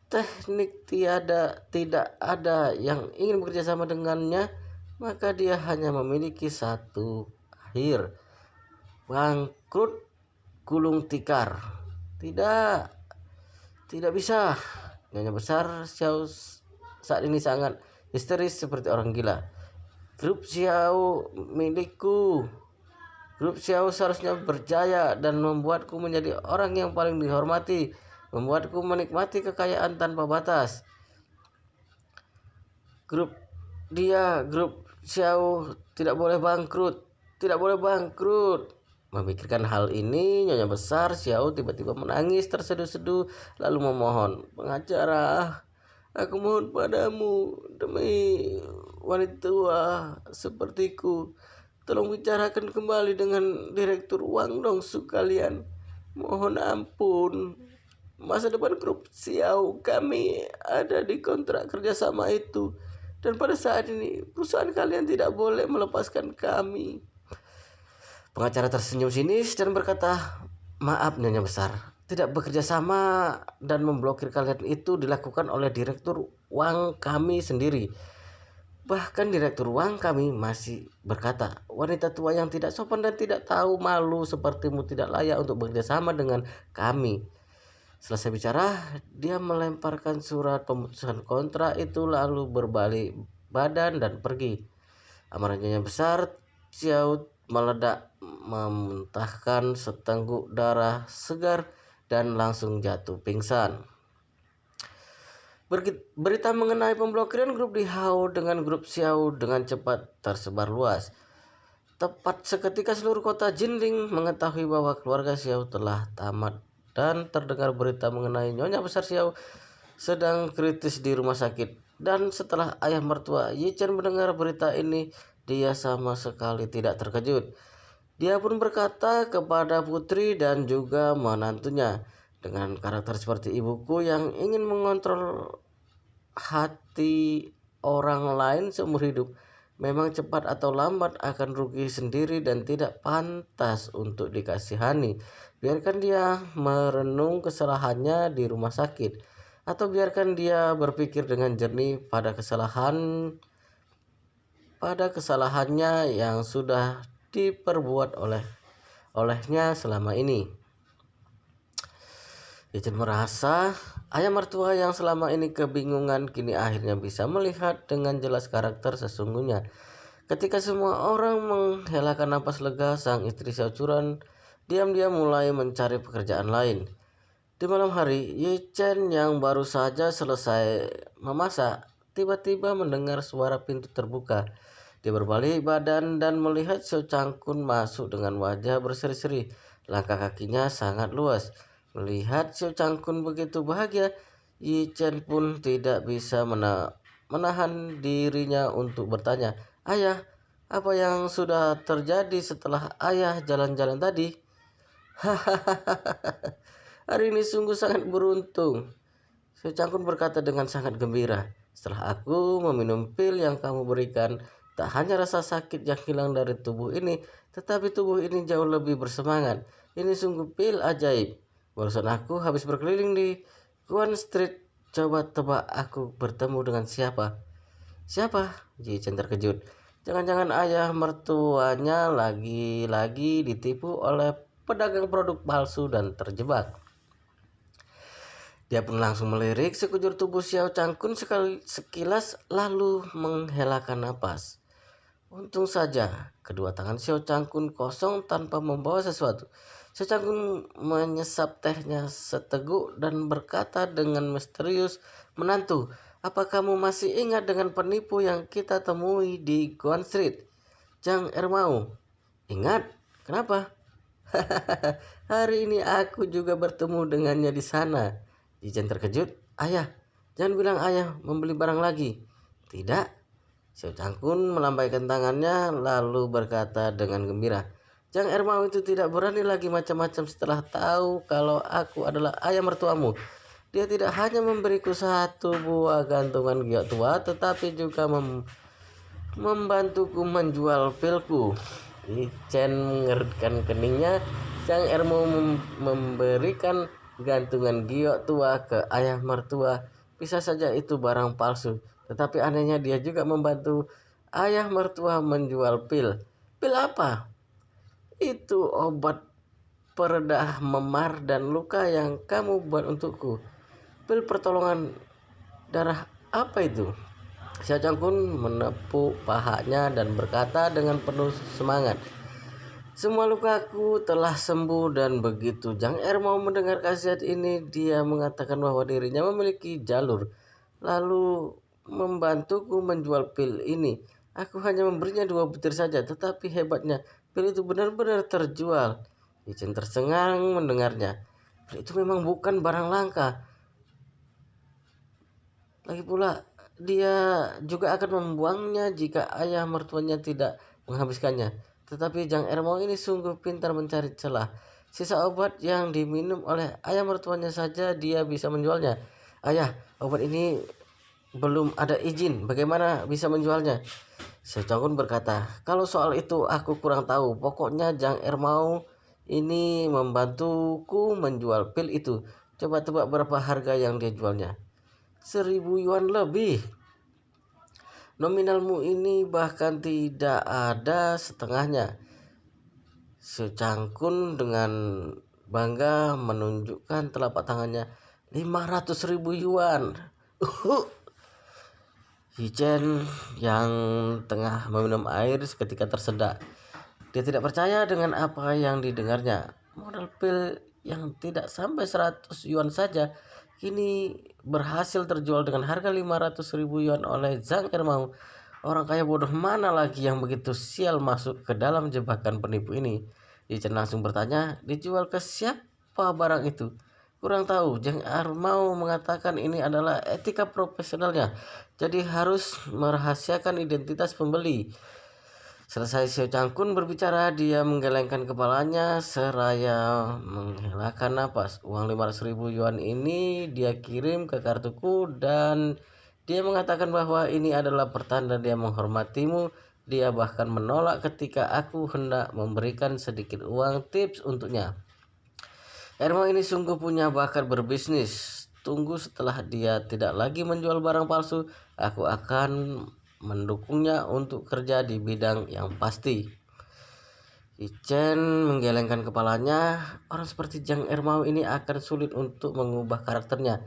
teknik tidak ada yang ingin bekerja sama dengannya, maka dia hanya memiliki satu akhir: bangkrut gulung tikar. Tidak bisa. Nyonya Besar Xiao saat ini sangat histeris seperti orang gila. Grup Xiao milikku. Grup Xiao seharusnya berjaya dan membuatku menjadi orang yang paling dihormati, membuatku menikmati kekayaan tanpa batas. Grup Xiao tidak boleh bangkrut, tidak boleh bangkrut. Memikirkan hal ini, Nyonya Besar Xiao tiba-tiba menangis terseduh-seduh lalu memohon, "Pengacara, aku mohon padamu demi wanita tua sepertiku, tolong bicarakan kembali dengan Direktur Wang Dongsu kalian. Mohon ampun. Masa depan grup Xiao kami ada di kontrak kerjasama itu. Dan pada saat ini perusahaan kalian tidak boleh melepaskan kami." Pengacara tersenyum sinis dan berkata, "Maaf Nyonya Besar, tidak bekerja sama dan memblokir kalian itu dilakukan oleh Direktur Wang kami sendiri. Bahkan Direktur Wang kami masih berkata, wanita tua yang tidak sopan dan tidak tahu malu sepertimu tidak layak untuk bekerja sama dengan kami." Selesai bicara, dia melemparkan surat pemutusan kontrak itu lalu berbalik badan dan pergi. Amarahnya besar, Xiao meledak, memuntahkan seteguk darah segar dan langsung jatuh pingsan. Berita mengenai pemblokiran grup di Hao dengan grup Xiao dengan cepat tersebar luas. Tepat seketika seluruh kota Jinling mengetahui bahwa keluarga Xiao telah tamat dan terdengar berita mengenai Nyonya Besar Xiao sedang kritis di rumah sakit. Dan setelah ayah mertua Yi Chen mendengar berita ini, dia sama sekali tidak terkejut. Dia pun berkata kepada putri dan juga menantunya, "Dengan karakter seperti ibuku yang ingin mengontrol hati orang lain seumur hidup, memang cepat atau lambat akan rugi sendiri dan tidak pantas untuk dikasihani. Biarkan dia merenung kesalahannya di rumah sakit, atau biarkan dia berpikir dengan jernih pada kesalahannya yang sudah diperbuat olehnya selama ini." Ichen merasa ayah mertua yang selama ini kebingungan kini akhirnya bisa melihat dengan jelas karakter sesungguhnya. Ketika semua orang menghelakan napas lega, sang istri Xiao Churan diam-diam mulai mencari pekerjaan lain. Di malam hari, Yi Chen yang baru saja selesai memasak tiba-tiba mendengar suara pintu terbuka. Dia berbalik badan dan melihat Xiao Changkun masuk dengan wajah berseri-seri. Langkah kakinya sangat luas. Melihat Xiao Changkun begitu bahagia, Yi Chen pun tidak bisa menahan dirinya untuk bertanya, "Ayah, apa yang sudah terjadi setelah ayah jalan-jalan tadi?" "Hahaha, hari ini sungguh sangat beruntung," Xiao Changkun berkata dengan sangat gembira. "Setelah aku meminum pil yang kamu berikan, tak hanya rasa sakit yang hilang dari tubuh ini, tetapi tubuh ini jauh lebih bersemangat. Ini sungguh pil ajaib. Barusan aku habis berkeliling di Guan Street. Coba tebak aku bertemu dengan siapa?" "Siapa?" Ji Chen terkejut. Jangan-jangan ayah mertuanya lagi-lagi ditipu oleh pedagang produk palsu dan terjebak. Dia pun langsung melirik sekujur tubuh Xiao Changkun sekilas lalu menghelakan napas. Untung saja kedua tangan Xiao Changkun kosong tanpa membawa sesuatu. Xiao Changkun menyesap tehnya seteguk dan berkata dengan misterius, "Menantu, apa kamu masih ingat dengan penipu yang kita temui di Guan Street, Zhang Ermau?" "Ingat? Kenapa?" Hari ini aku juga bertemu dengannya di sana. Jijen terkejut. Ayah, jangan bilang ayah membeli barang lagi. Tidak. Xiao Changkun melambaikan tangannya lalu berkata dengan gembira. Jang Ermau itu tidak berani lagi macam-macam setelah tahu kalau aku adalah ayah mertuamu. Dia tidak hanya memberiku satu buah gantungan giok tua, tetapi juga membantuku menjual pilku. Chen mengerutkan keningnya. Jang Ermau memberikan gantungan giok tua ke ayah mertua. Bisa saja itu barang palsu, tetapi anehnya dia juga membantu ayah mertua menjual pil. Pil apa? Itu obat peredah memar dan luka yang kamu buat untukku. Pil pertolongan darah apa itu? Xiao Changkun menepuk pahanya dan berkata dengan penuh semangat. Semua lukaku telah sembuh. Dan begitu Jang Er mau mendengar khasiat ini, dia mengatakan bahwa dirinya memiliki jalur, lalu membantuku menjual pil ini. Aku hanya memberinya 2 butir saja, tetapi hebatnya pil itu benar-benar terjual. Chen tersengang mendengarnya. Pil itu memang bukan barang langka. Lagi pula dia juga akan membuangnya jika ayah mertuanya tidak menghabiskannya. Tetapi Jang Ermo ini sungguh pintar mencari celah. Sisa obat yang diminum oleh ayah mertuanya saja dia bisa menjualnya. Ayah, obat ini belum ada izin. Bagaimana bisa menjualnya? Secokun berkata, kalau soal itu aku kurang tahu. Pokoknya Jang Ermau ini membantuku menjual pil itu. Coba tebak berapa harga yang dia jualnya. 1.000 yuan lebih. Nominalmu ini bahkan tidak ada setengahnya. Secangkun dengan bangga menunjukkan telapak tangannya. 500.000 yuan. Hichen yang tengah meminum air seketika tersedak. Dia tidak percaya dengan apa yang didengarnya. Modal pil yang tidak sampai 100 yuan saja kini berhasil terjual dengan harga 500.000 yuan oleh Zhang Ermau. Orang kaya bodoh mana lagi yang begitu sial masuk ke dalam jebakan penipu ini? Yichen langsung bertanya, dijual ke siapa barang itu? Kurang tahu. Zhang Ermau mengatakan ini adalah etika profesionalnya, jadi harus merahasiakan identitas pembeli. Selesai Xiao Changkun berbicara, dia menggelengkan kepalanya seraya menghelakan napas. Uang 500.000 yuan ini dia kirim ke kartuku dan dia mengatakan bahwa ini adalah pertanda dia menghormatimu. Dia bahkan menolak ketika aku hendak memberikan sedikit uang tips untuknya. Ermo ini sungguh punya bakat berbisnis. Tunggu, setelah dia tidak lagi menjual barang palsu, aku akan mendukungnya untuk kerja di bidang yang pasti. Chen menggelengkan kepalanya. Orang seperti Jang Ermau ini akan sulit untuk mengubah karakternya.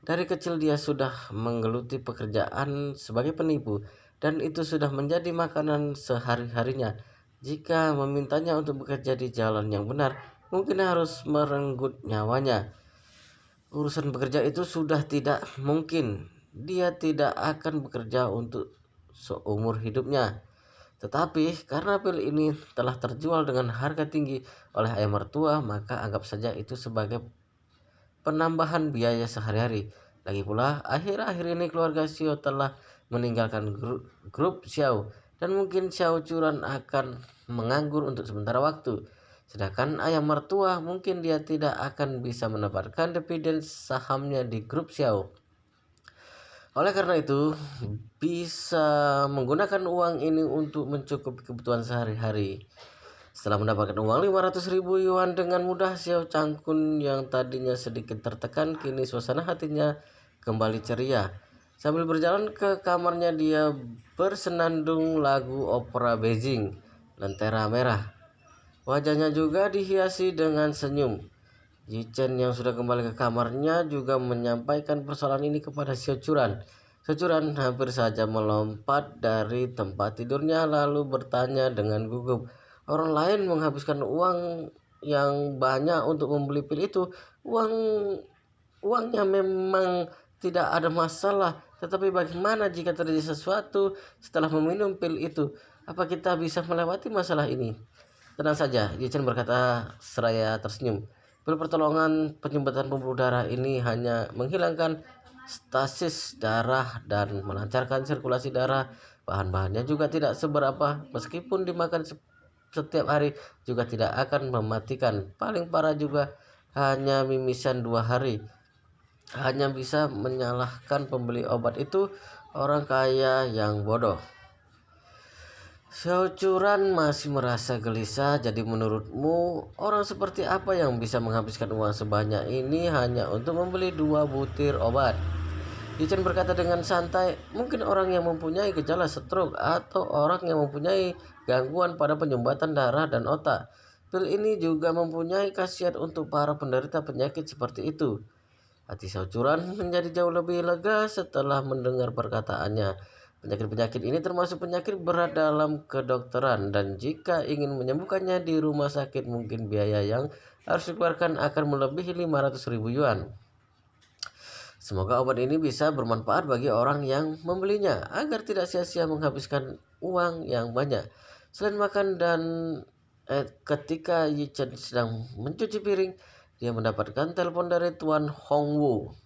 Dari kecil dia sudah menggeluti pekerjaan sebagai penipu, dan itu sudah menjadi makanan sehari-harinya. Jika memintanya untuk bekerja di jalan yang benar, mungkin harus merenggut nyawanya. Urusan bekerja itu sudah tidak mungkin. Dia tidak akan bekerja untuk seumur hidupnya. Tetapi karena pil ini telah terjual dengan harga tinggi oleh ayah mertua, maka anggap saja itu sebagai penambahan biaya sehari-hari. Lagi pula, akhir-akhir ini keluarga Xiao telah meninggalkan grup Xiao, dan mungkin Xiao Curan akan menganggur untuk sementara waktu. Sedangkan ayah mertua mungkin dia tidak akan bisa mendapatkan dividen sahamnya di grup Xiao. Oleh karena itu, bisa menggunakan uang ini untuk mencukupi kebutuhan sehari-hari. Setelah mendapatkan uang 500.000 yuan dengan mudah, Xiao Changkun yang tadinya sedikit tertekan, kini suasana hatinya kembali ceria. Sambil berjalan ke kamarnya, dia bersenandung lagu opera Beijing, Lentera Merah. Wajahnya juga dihiasi dengan senyum. Yichen yang sudah kembali ke kamarnya juga menyampaikan persoalan ini kepada Xiao Curan. Xiao Curan hampir saja melompat dari tempat tidurnya lalu bertanya dengan gugup. Orang lain menghabiskan uang yang banyak untuk membeli pil itu. Uangnya memang tidak ada masalah. Tetapi bagaimana jika terjadi sesuatu setelah meminum pil itu? Apa kita bisa melewati masalah ini? Tenang saja, Yichen berkata seraya tersenyum. Pil pertolongan penyumbatan pembuluh darah ini hanya menghilangkan stasis darah dan melancarkan sirkulasi darah. Bahan-bahannya juga tidak seberapa, meskipun dimakan setiap hari juga tidak akan mematikan. Paling parah juga hanya mimisan 2 hari. Hanya bisa menyalahkan pembeli obat itu orang kaya yang bodoh. Xiao Curan masih merasa gelisah. Jadi menurutmu orang seperti apa yang bisa menghabiskan uang sebanyak ini hanya untuk membeli 2 butir obat? Yichen berkata dengan santai, mungkin orang yang mempunyai gejala stroke atau orang yang mempunyai gangguan pada penyumbatan darah dan otak. Pil ini juga mempunyai khasiat untuk para penderita penyakit seperti itu. Hati Xiao Curan menjadi jauh lebih lega setelah mendengar perkataannya. Penyakit-penyakit ini termasuk penyakit berat dalam kedokteran, dan jika ingin menyembuhkannya di rumah sakit mungkin biaya yang harus dikeluarkan akan melebihi 500.000 yuan. Semoga obat ini bisa bermanfaat bagi orang yang membelinya agar tidak sia-sia menghabiskan uang yang banyak. Selain makan dan ketika Yichen sedang mencuci piring, dia mendapatkan telepon dari Tuan Hongwu.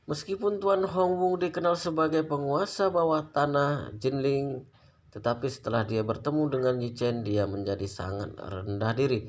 Meskipun Tuan Hongwu dikenal sebagai penguasa bawah tanah Jinling, tetapi setelah dia bertemu dengan Yichen, dia menjadi sangat rendah diri.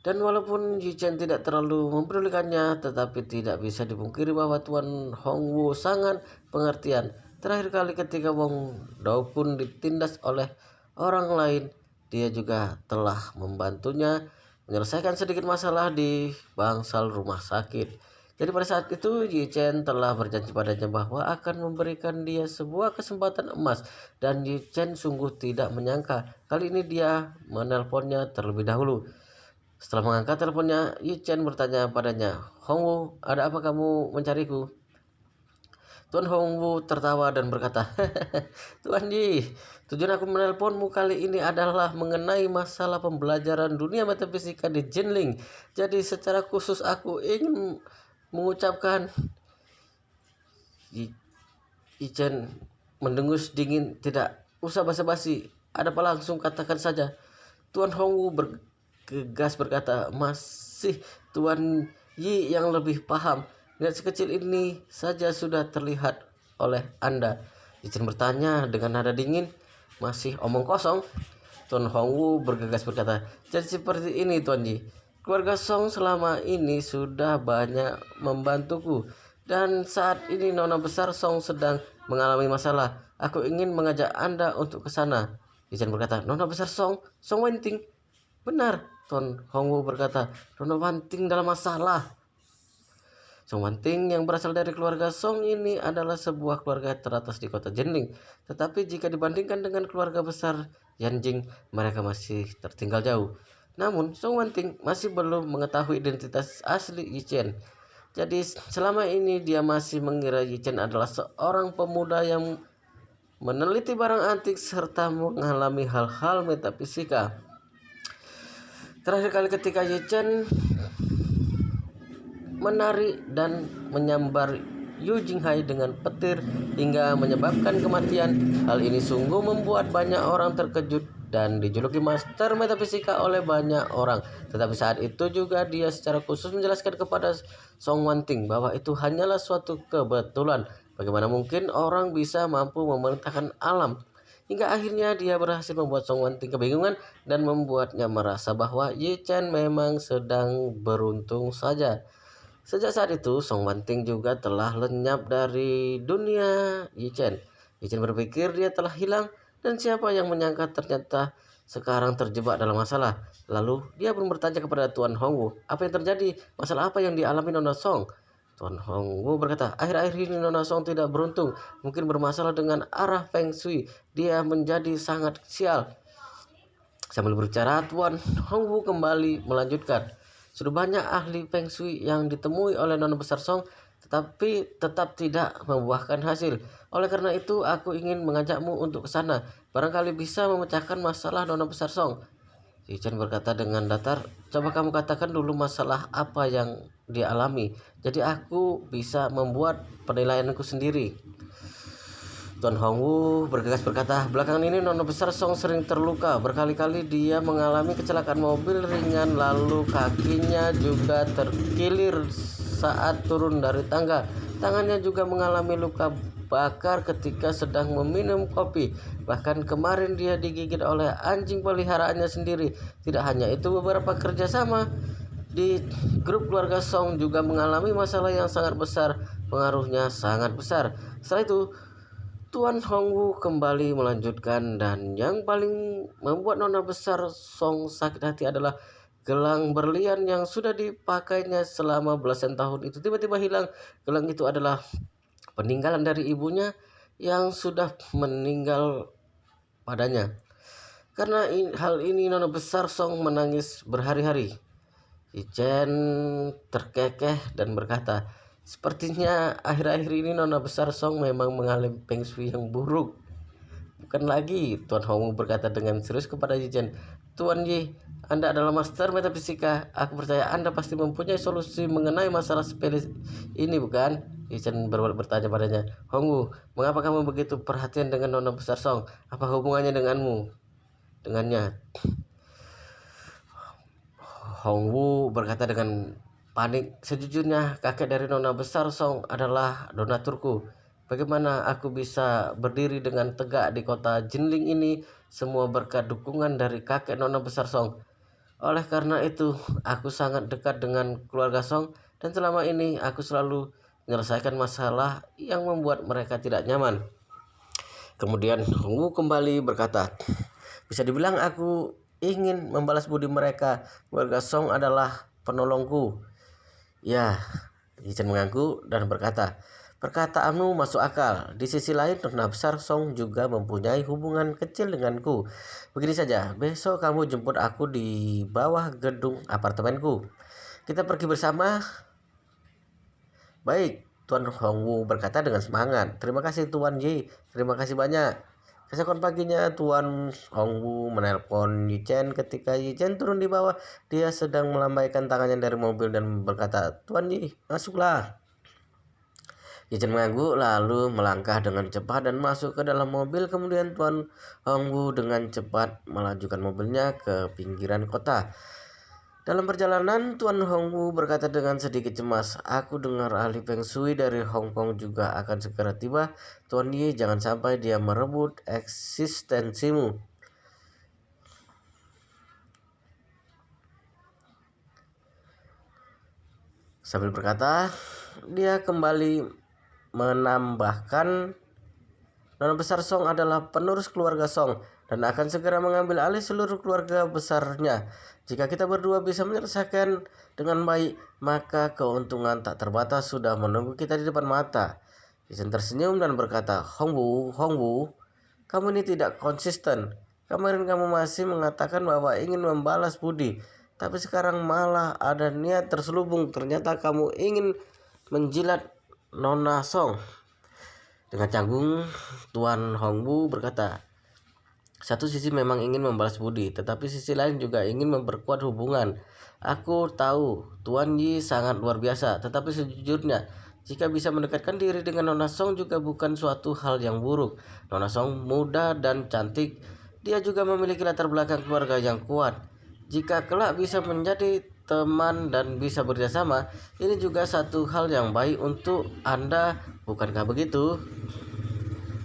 Dan walaupun Yichen tidak terlalu mempedulikannya, tetapi tidak bisa dipungkiri bahwa Tuan Hongwu sangat pengertian. Terakhir kali ketika Wong Dao pun ditindas oleh orang lain, dia juga telah membantunya menyelesaikan sedikit masalah di bangsal rumah sakit. Jadi pada saat itu Yichen telah berjanji padanya bahwa akan memberikan dia sebuah kesempatan emas, dan Yichen sungguh tidak menyangka kali ini dia menelponnya terlebih dahulu. Setelah mengangkat teleponnya, Yichen bertanya padanya, Hongwu, ada apa kamu mencariku? Tuan Hongwu tertawa dan berkata, Tuan Yi, tujuan aku menelponmu kali ini adalah mengenai masalah pembelajaran dunia metafisika di Jinling. Jadi secara khusus aku ingin mengucapkan. Yichen mendengus dingin. Tidak usah basa-basi, ada apa langsung katakan saja. Tuan Hongwu bergegas berkata, masih Tuan Yi yang lebih paham. Niat sekecil ini saja sudah terlihat oleh Anda. Yichen bertanya dengan nada dingin. Masih omong kosong? Tuan Hongwu bergegas berkata, jadi seperti ini Tuan Yi. Keluarga Song selama ini sudah banyak membantuku, dan saat ini Nona Besar Song sedang mengalami masalah. Aku ingin mengajak Anda untuk ke sana. Yichen berkata, Nona Besar Song, Song Wenting. Benar, Tuan Hongwu berkata, Nona Wenting dalam masalah. Song Wenting yang berasal dari keluarga Song ini adalah sebuah keluarga teratas di kota Jinling. Tetapi jika dibandingkan dengan keluarga besar Yanjing, mereka masih tertinggal jauh. Namun, Song Wenting masih belum mengetahui identitas asli Yichen. Jadi, selama ini dia masih mengira Yichen adalah seorang pemuda yang meneliti barang antik serta mengalami hal-hal metafisika. Terakhir kali ketika Yichen menari dan menyambar Yu Jinghai dengan petir hingga menyebabkan kematian, hal ini sungguh membuat banyak orang terkejut dan dijuluki master metafisika oleh banyak orang. Tetapi saat itu juga dia secara khusus menjelaskan kepada Song Wenting bahwa itu hanyalah suatu kebetulan. Bagaimana mungkin orang bisa mampu memerintahkan alam? Hingga akhirnya dia berhasil membuat Song Wenting kebingungan dan membuatnya merasa bahwa Yichen memang sedang beruntung saja. Sejak saat itu, Song Wenting juga telah lenyap dari dunia Yichen. Yichen berpikir dia telah hilang, dan siapa yang menyangka ternyata sekarang terjebak dalam masalah. Lalu dia pun bertanya kepada Tuan Hongwu, apa yang terjadi? Masalah apa yang dialami Nona Song? Tuan Hongwu berkata, akhir-akhir ini Nona Song tidak beruntung, mungkin bermasalah dengan arah Feng Shui. Dia menjadi sangat sial. Sambil berbicara, Tuan Hongwu kembali melanjutkan, sudah banyak ahli Feng Shui yang ditemui oleh Nona Besar Song, tetapi tetap tidak membuahkan hasil. Oleh karena itu, aku ingin mengajakmu untuk ke sana. Barangkali bisa memecahkan masalah Nona Besar Song. Yichen berkata dengan datar, coba kamu katakan dulu masalah apa yang dialami. Jadi aku bisa membuat penilaianku sendiri. Tuan Hongwu bergegas berkata, belakangan ini Nona Besar Song sering terluka. Berkali-kali dia mengalami kecelakaan mobil ringan, lalu kakinya juga terkilir saat turun dari tangga. Tangannya juga mengalami luka bakar ketika sedang meminum kopi. Bahkan kemarin dia digigit oleh anjing peliharaannya sendiri. Tidak hanya itu, beberapa kerjasama di grup keluarga Song juga mengalami masalah yang sangat besar. Pengaruhnya sangat besar. Setelah itu, Tuan Hongwu kembali melanjutkan, dan yang paling membuat Nona Besar Song sakit hati adalah gelang berlian yang sudah dipakainya selama belasan tahun itu tiba-tiba hilang. Gelang itu adalah peninggalan dari ibunya yang sudah meninggal padanya. Karena hal ini Nona Besar Song menangis berhari-hari. Ichen terkekeh dan berkata, sepertinya akhir-akhir ini Nona Besar Song memang mengalami feng shui yang buruk. Bukan lagi, Tuan Hongwu berkata dengan serius kepada Ichen. Tuan Yi, Anda adalah master metafisika. Aku percaya Anda pasti mempunyai solusi mengenai masalah sepele ini, bukan? Ichen bertanya padanya. Hongwu, mengapa kamu begitu perhatian dengan Nona Besar Song? Apa hubungannya dengannya? Hongwu berkata dengan panik, sejujurnya kakek dari Nona Besar Song adalah donaturku. Bagaimana aku bisa berdiri dengan tegak di kota Jinling ini semua berkat dukungan dari kakek Nona Besar Song. Oleh karena itu, aku sangat dekat dengan keluarga Song, dan selama ini aku selalu menyelesaikan masalah yang membuat mereka tidak nyaman. Kemudian Hongwu kembali berkata, bisa dibilang aku ingin membalas budi mereka. Keluarga Song adalah penolongku. Ya, Ichen mengaku dan berkata, perkataanmu masuk akal. Di sisi lain, Nona Besar Song juga mempunyai hubungan kecil denganku. Begini saja, besok kamu jemput aku di bawah gedung apartemenku. Kita pergi bersama. Baik, Tuan Hongwu berkata dengan semangat. Terima kasih Tuan Yi, terima kasih banyak. Keesokan paginya, Tuan Hongwu menelpon Yichen. Ketika Yichen turun di bawah, dia sedang melambaikan tangannya dari mobil dan berkata, Tuan Yi, masuklah. Yichen mengangguk lalu melangkah dengan cepat dan masuk ke dalam mobil. Kemudian Tuan Hongwu dengan cepat melajukan mobilnya ke pinggiran kota. Dalam perjalanan, Tuan Hongwu berkata dengan sedikit cemas, aku dengar ahli feng shui dari Hong Kong juga akan segera tiba. Tuan Yi, jangan sampai dia merebut eksistensimu. Sambil berkata, dia kembali menambahkan, Nona Besar Song adalah penerus keluarga Song dan akan segera mengambil alih seluruh keluarga besarnya. Jika kita berdua bisa menyelesaikan dengan baik, maka keuntungan tak terbatas sudah menunggu kita di depan mata. Ichen tersenyum dan berkata, Hongwu, kamu ini tidak konsisten. Kemarin kamu masih mengatakan bahwa ingin membalas budi, tapi sekarang malah ada niat terselubung. Ternyata kamu ingin menjilat Nona Song. Dengan canggung, Tuan Hongwu berkata, satu sisi memang ingin membalas budi, tetapi sisi lain juga ingin memperkuat hubungan. Aku tahu Tuan Yi sangat luar biasa, tetapi sejujurnya, jika bisa mendekatkan diri dengan Nona Song juga bukan suatu hal yang buruk. Nona Song muda dan cantik, dia juga memiliki latar belakang keluarga yang kuat. Jika kelak bisa menjadi teman dan bisa bekerjasama, ini juga satu hal yang baik untuk Anda, bukankah begitu?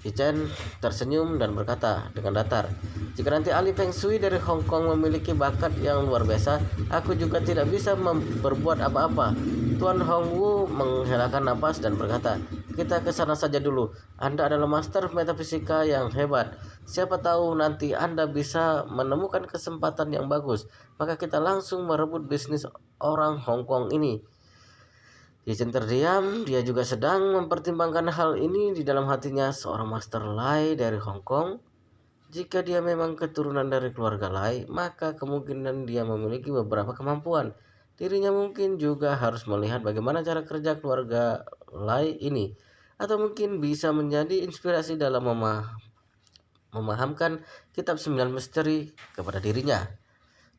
Ichen tersenyum dan berkata dengan datar, jika nanti ahli feng shui dari Hong Kong memiliki bakat yang luar biasa, aku juga tidak bisa berbuat apa-apa. Tuan Hongwu menghelakan napas dan berkata, kita ke sana saja dulu. Anda adalah master metafisika yang hebat. Siapa tahu nanti Anda bisa menemukan kesempatan yang bagus. Maka kita langsung merebut bisnis orang Hong Kong ini. Ichen terdiam, dia juga sedang mempertimbangkan hal ini di dalam hatinya. Seorang master Lai dari Hong Kong, jika dia memang keturunan dari keluarga Lai, maka kemungkinan dia memiliki beberapa kemampuan. Dirinya mungkin juga harus melihat bagaimana cara kerja keluarga Lai ini, atau mungkin bisa menjadi inspirasi dalam memahamkan kitab 9 misteri kepada dirinya.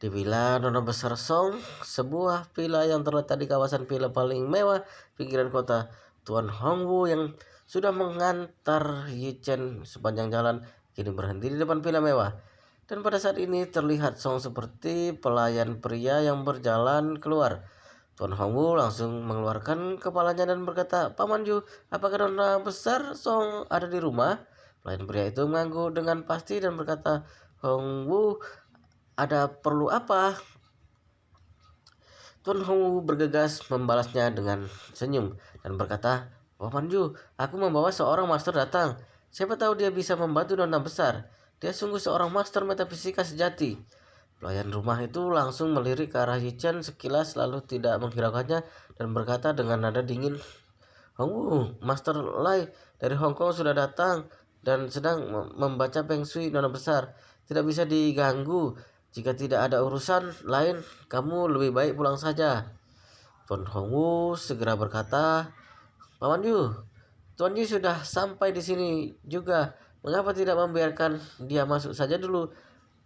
Di Villa Nona Besar Song, sebuah villa yang terletak di kawasan villa paling mewah pinggiran kota, Tuan Hongwu yang sudah mengantar Yi Chen sepanjang jalan, kini berhenti di depan villa mewah. Dan pada saat ini terlihat Song seperti pelayan pria yang berjalan keluar. Tuan Hongwu langsung mengeluarkan kepalanya dan berkata, "Paman Ju, apakah nona besar Song ada di rumah?" Pelayan pria itu mengangguk dengan pasti dan berkata, "Hongwu, ada perlu apa?" Tuan Hongwu bergegas membalasnya dengan senyum dan berkata, "Paman Ju, aku membawa seorang master datang. Siapa tahu dia bisa membantu nona besar. Dia sungguh seorang master metafisika sejati." Pelayan rumah itu langsung melirik ke arah Yi Chen sekilas lalu tidak menghiraukannya dan berkata dengan nada dingin, "Hongwu, Master Lai dari Hong Kong sudah datang dan sedang membaca Feng Shui nona besar. Tidak bisa diganggu. Jika tidak ada urusan lain, kamu lebih baik pulang saja." Tuan Hongwu segera berkata, "Paman Yu, Tuan Yu sudah sampai di sini juga. Mengapa tidak membiarkan dia masuk saja dulu?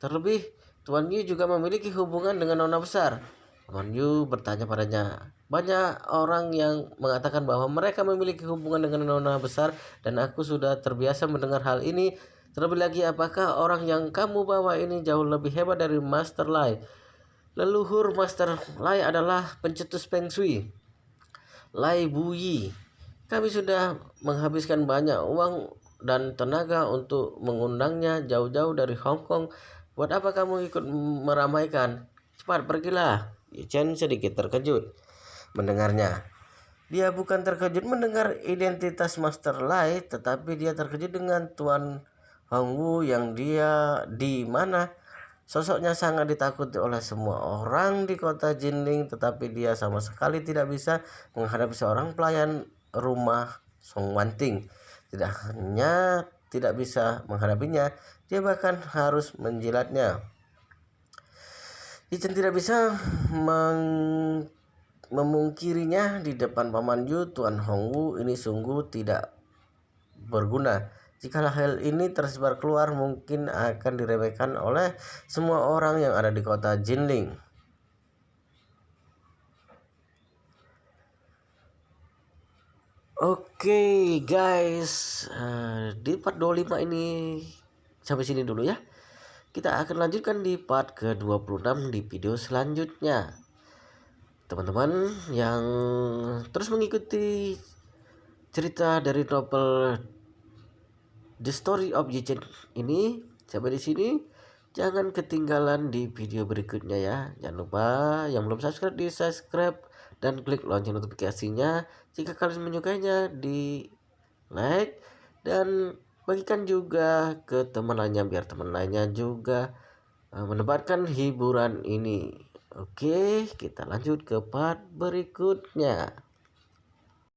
Terlebih, Tuan Yu juga memiliki hubungan dengan nona besar." Paman Yu bertanya padanya. "Banyak orang yang mengatakan bahwa mereka memiliki hubungan dengan nona besar dan aku sudah terbiasa mendengar hal ini. Terlebih lagi, apakah orang yang kamu bawa ini jauh lebih hebat dari Master Lai? Leluhur Master Lai adalah pencetus Feng Shui, Lai Buyi. Kami sudah menghabiskan banyak uang dan tenaga untuk mengundangnya jauh-jauh dari Hong Kong. Buat apa kamu ikut meramaikan? Cepat pergilah." Yi Chen sedikit terkejut mendengarnya. Dia bukan terkejut mendengar identitas Master Lai, tetapi dia terkejut dengan Tuan Hongwu yang dia di mana sosoknya sangat ditakuti oleh semua orang di kota Jinling, tetapi dia sama sekali tidak bisa menghadapi seorang pelayan rumah Song Wanting. Tidak hanya tidak bisa menghadapinya, dia bahkan harus menjilatnya. Yi Chen tidak bisa memungkirinya di depan Paman Yu. Tuan Hongwu ini sungguh tidak berguna. Jika hal ini tersebar keluar, mungkin akan diremehkan oleh semua orang yang ada di kota Jinling. Oke guys, di part 25 ini sampai sini dulu ya. Kita akan lanjutkan di part ke-26 di video selanjutnya. Teman-teman yang terus mengikuti cerita dari novel The Story of Yi Chen ini sampai di sini, jangan ketinggalan di video berikutnya ya. Jangan lupa yang belum subscribe di subscribe dan klik lonceng notifikasinya. Jika kalian menyukainya, di like dan bagikan juga ke teman lainnya biar teman lainnya juga mendapatkan hiburan ini. Oke, kita lanjut ke part berikutnya.